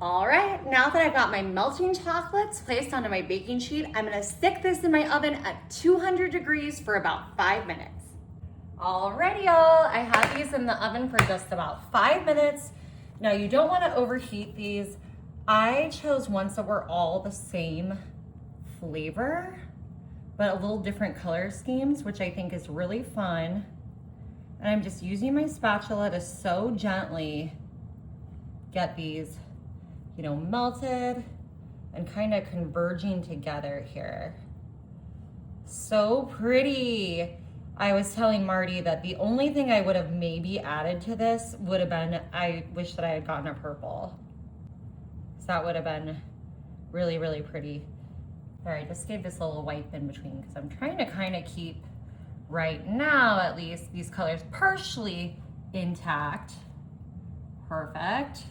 All right, now that I've got my melting chocolates placed onto my baking sheet, I'm gonna stick this in my oven at 200 degrees for about 5 minutes. Alrighty, y'all, I had these in the oven for just about 5 minutes. Now you don't wanna overheat these. I chose ones that were all the same flavor, but a little different color schemes, which I think is really fun. And I'm just using my spatula to so gently get these, melted and kind of converging together here. So pretty. I was telling Marty that the only thing I would have maybe added to this would have been, I wish that I had gotten a purple. So that would have been really, really pretty. All right, just gave this a little wipe in between because I'm trying to kind of keep, right now at least, these colors partially intact. Perfect.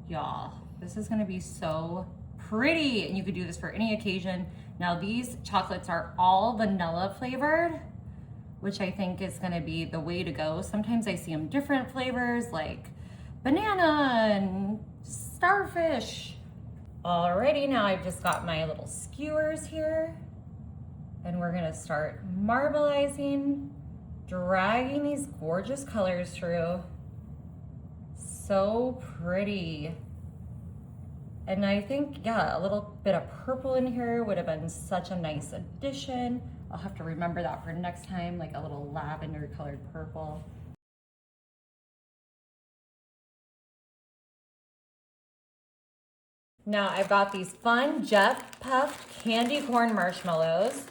Y'all, this is gonna be so pretty, and you could do this for any occasion. Now these chocolates are all vanilla flavored, which I think is gonna be the way to go. Sometimes I see them different flavors like banana and starfish. Alrighty, now I've just got my little skewers here, and we're gonna start marbleizing, dragging these gorgeous colors through. So pretty. And I think, yeah, a little bit of purple in here would have been such a nice addition. I'll have to remember that for next time, like a little lavender colored purple. Now I've got these fun Jet Puffed candy corn marshmallows.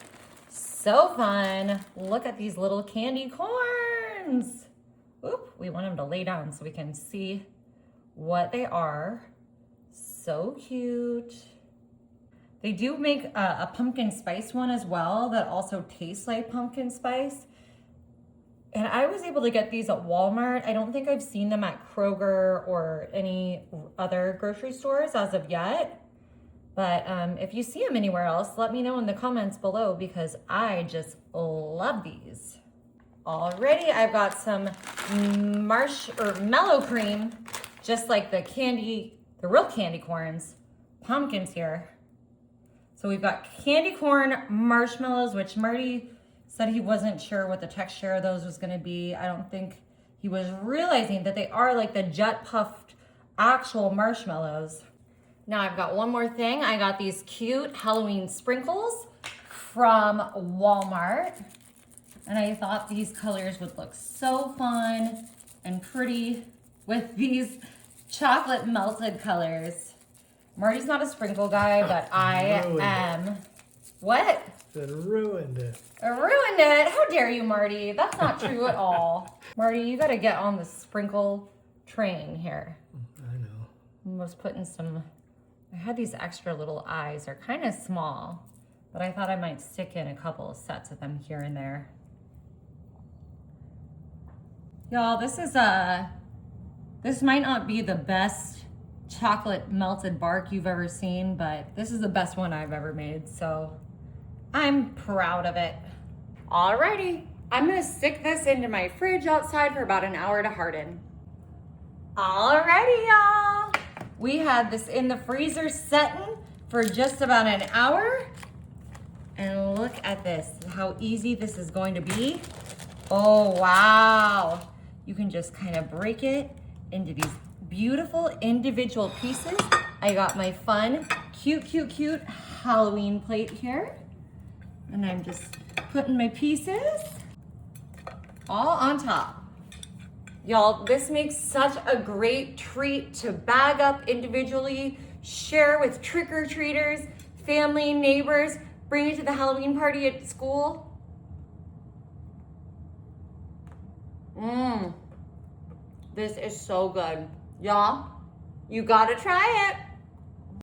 So fun. Look at these little candy corns. Oop, we want them to lay down so we can see what they are. So cute. They do make a pumpkin spice one as well that also tastes like pumpkin spice. And I was able to get these at Walmart. I don't think I've seen them at Kroger or any other grocery stores as of yet. But if you see them anywhere else, let me know in the comments below because I just love these. Already, I've got some mellow cream, just like the real candy corns, pumpkins here. So we've got candy corn marshmallows, which Marty said he wasn't sure what the texture of those was gonna be. I don't think he was realizing that they are like the Jet Puffed actual marshmallows. Now I've got one more thing. I got these cute Halloween sprinkles from Walmart. And I thought these colors would look so fun and pretty with these chocolate melted colors. Marty's not a sprinkle guy, but I am. What? That ruined it. Ruined it? How dare you, Marty? That's not true at all. Marty, you gotta get on the sprinkle train here. I know. I was putting some, I had these extra little eyes. They're kind of small, but I thought I might stick in a couple of sets of them here and there. Y'all, this might not be the best chocolate melted bark you've ever seen, but this is the best one I've ever made, so I'm proud of it. Alrighty, I'm gonna stick this into my fridge outside for about an hour to harden. Alrighty, y'all. We had this in the freezer setting for just about an hour. And look at this, how easy this is going to be. Oh, wow. You can just kind of break it into these beautiful individual pieces. I got my fun, cute Halloween plate here. And I'm just putting my pieces all on top. Y'all, this makes such a great treat to bag up individually, share with trick-or-treaters, family, neighbors, bring it to the Halloween party at school. This is so good. Y'all, you gotta try it.